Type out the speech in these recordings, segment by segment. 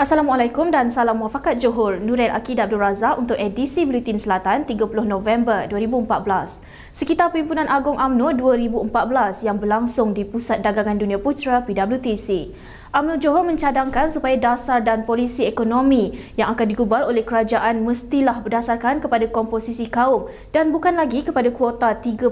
Assalamualaikum dan salam muafakat Johor. Nuril Akid Abdul Razak untuk edisi Buletin Selatan 30 November 2014. Sekitar Perhimpunan Agung UMNO 2014 yang berlangsung di Pusat Dagangan Dunia Putra PWTC. UMNO Johor mencadangkan supaya dasar dan polisi ekonomi yang akan digubal oleh kerajaan mestilah berdasarkan kepada komposisi kaum dan bukan lagi kepada kuota 30%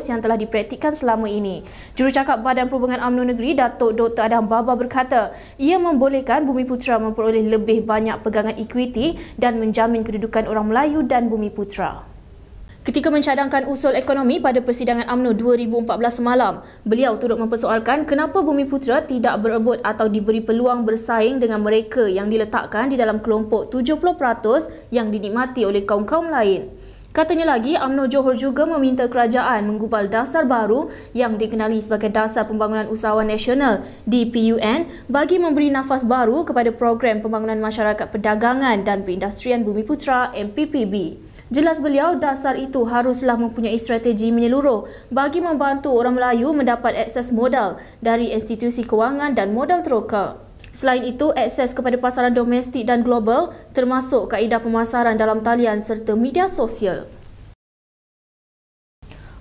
yang telah dipraktikkan selama ini. Jurucakap Badan Perhubungan UMNO Negeri, Datuk Dr. Adam Baba berkata, ia membolehkan Bumi Putra memperoleh lebih banyak pegangan ekuiti dan menjamin kedudukan orang Melayu dan Bumi Putra. Ketika mencadangkan usul ekonomi pada persidangan UMNO 2014 semalam, beliau turut mempersoalkan kenapa Bumi Putra tidak berebut atau diberi peluang bersaing dengan mereka yang diletakkan di dalam kelompok 70% yang dinikmati oleh kaum-kaum lain. Katanya lagi, UMNO Johor juga meminta kerajaan menggubal dasar baru yang dikenali sebagai Dasar Pembangunan Usahawan Nasional DPUN bagi memberi nafas baru kepada Program Pembangunan Masyarakat Perdagangan dan Perindustrian Bumi Putra MPPB. Jelas beliau, dasar itu haruslah mempunyai strategi menyeluruh bagi membantu orang Melayu mendapat akses modal dari institusi kewangan dan modal teroka. Selain itu, akses kepada pasaran domestik dan global termasuk kaedah pemasaran dalam talian serta media sosial.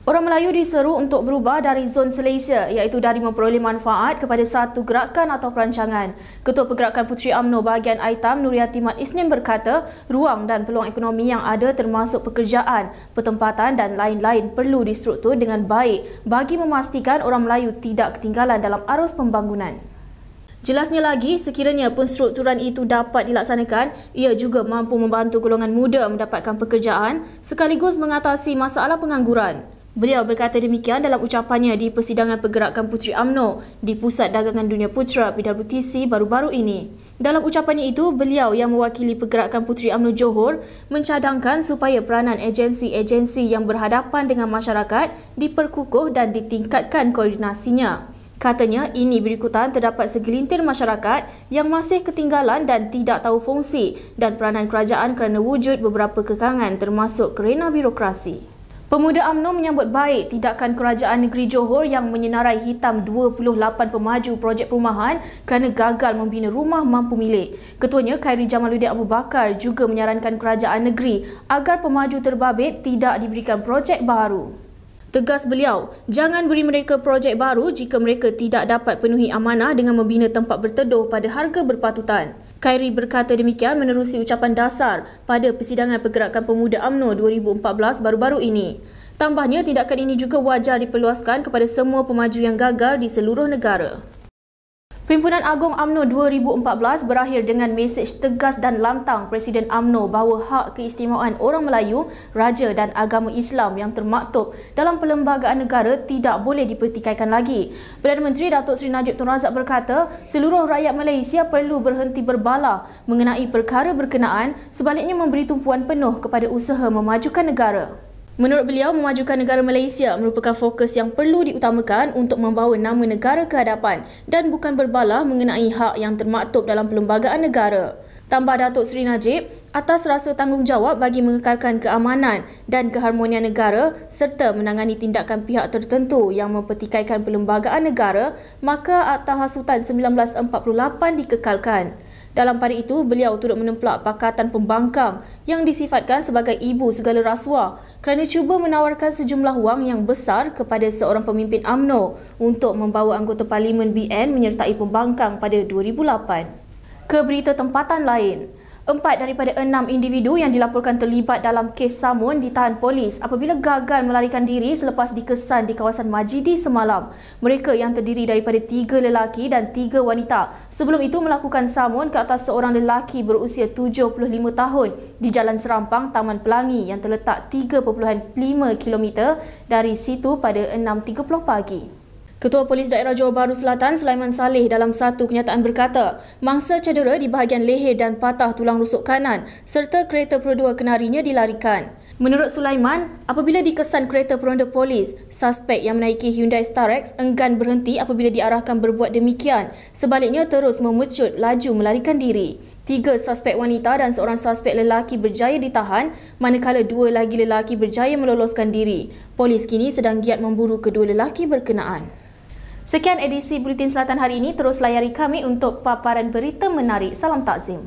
Orang Melayu diseru untuk berubah dari zon selesa iaitu dari memperoleh manfaat kepada satu gerakan atau perancangan. Ketua Pergerakan Puteri UMNO bahagian Aitam Nuriyati Mat Isnin berkata, ruang dan peluang ekonomi yang ada termasuk pekerjaan, pertempatan dan lain-lain perlu distruktur dengan baik bagi memastikan orang Melayu tidak ketinggalan dalam arus pembangunan. Jelasnya lagi, sekiranya penstrukturan itu dapat dilaksanakan, ia juga mampu membantu golongan muda mendapatkan pekerjaan sekaligus mengatasi masalah pengangguran. Beliau berkata demikian dalam ucapannya di persidangan Pergerakan Puteri UMNO di Pusat Dagangan Dunia Putra PWTC baru-baru ini. Dalam ucapannya itu, beliau yang mewakili Pergerakan Puteri UMNO Johor mencadangkan supaya peranan agensi-agensi yang berhadapan dengan masyarakat diperkukuh dan ditingkatkan koordinasinya. Katanya, ini berikutan terdapat segelintir masyarakat yang masih ketinggalan dan tidak tahu fungsi dan peranan kerajaan kerana wujud beberapa kekangan termasuk kerana birokrasi. Pemuda UMNO menyambut baik tindakan kerajaan negeri Johor yang menyenarai hitam 28 pemaju projek perumahan kerana gagal membina rumah mampu milik. Ketuanya Khairi Jamaluddin Abu Bakar juga menyarankan kerajaan negeri agar pemaju terbabit tidak diberikan projek baru. Tegas beliau, jangan beri mereka projek baru jika mereka tidak dapat penuhi amanah dengan membina tempat berteduh pada harga berpatutan. Khairi berkata demikian menerusi ucapan dasar pada persidangan Pergerakan Pemuda UMNO 2014 baru-baru ini. Tambahnya, tindakan ini juga wajar diperluaskan kepada semua pemaju yang gagal di seluruh negara. Perhimpunan Agung UMNO 2014 berakhir dengan mesej tegas dan lantang Presiden UMNO bahawa hak keistimewaan orang Melayu, raja dan agama Islam yang termaktub dalam perlembagaan negara tidak boleh dipertikaikan lagi. Perdana Menteri Datuk Seri Najib Tun Razak berkata, seluruh rakyat Malaysia perlu berhenti berbalah mengenai perkara berkenaan, sebaliknya memberi tumpuan penuh kepada usaha memajukan negara. Menurut beliau, memajukan negara Malaysia merupakan fokus yang perlu diutamakan untuk membawa nama negara ke hadapan dan bukan berbalah mengenai hak yang termaktub dalam perlembagaan negara. Tambah Datuk Seri Najib, atas rasa tanggungjawab bagi mengekalkan keamanan dan keharmonian negara serta menangani tindakan pihak tertentu yang mempertikaikan perlembagaan negara, maka Akta Hasutan 1948 dikekalkan. Dalam pada itu, beliau turut menemplak Pakatan Pembangkang yang disifatkan sebagai ibu segala rasuah kerana cuba menawarkan sejumlah wang yang besar kepada seorang pemimpin UMNO untuk membawa anggota Parlimen BN menyertai pembangkang pada 2008. Ke berita tempatan lain, 4 daripada 6 individu yang dilaporkan terlibat dalam kes samun ditahan polis apabila gagal melarikan diri selepas dikesan di kawasan Majidi semalam. Mereka yang terdiri daripada 3 lelaki dan 3 wanita sebelum itu melakukan samun ke atas seorang lelaki berusia 75 tahun di Jalan Serampang, Taman Pelangi yang terletak 3.5 km dari situ pada 6.30 pagi. Ketua Polis Daerah Johor Bahru Selatan Sulaiman Saleh dalam satu kenyataan berkata, mangsa cedera di bahagian leher dan patah tulang rusuk kanan serta kereta perodua kenarinya dilarikan. Menurut Sulaiman, apabila dikesan kereta peronda polis, suspek yang menaiki Hyundai Starex enggan berhenti apabila diarahkan berbuat demikian. Sebaliknya terus memecut laju melarikan diri. 3 suspek wanita dan seorang suspek lelaki berjaya ditahan, manakala 2 lagi lelaki berjaya meloloskan diri. Polis kini sedang giat memburu kedua lelaki berkenaan. Sekian edisi Buletin Selatan hari ini. Terus layari kami untuk paparan berita menarik. Salam takzim.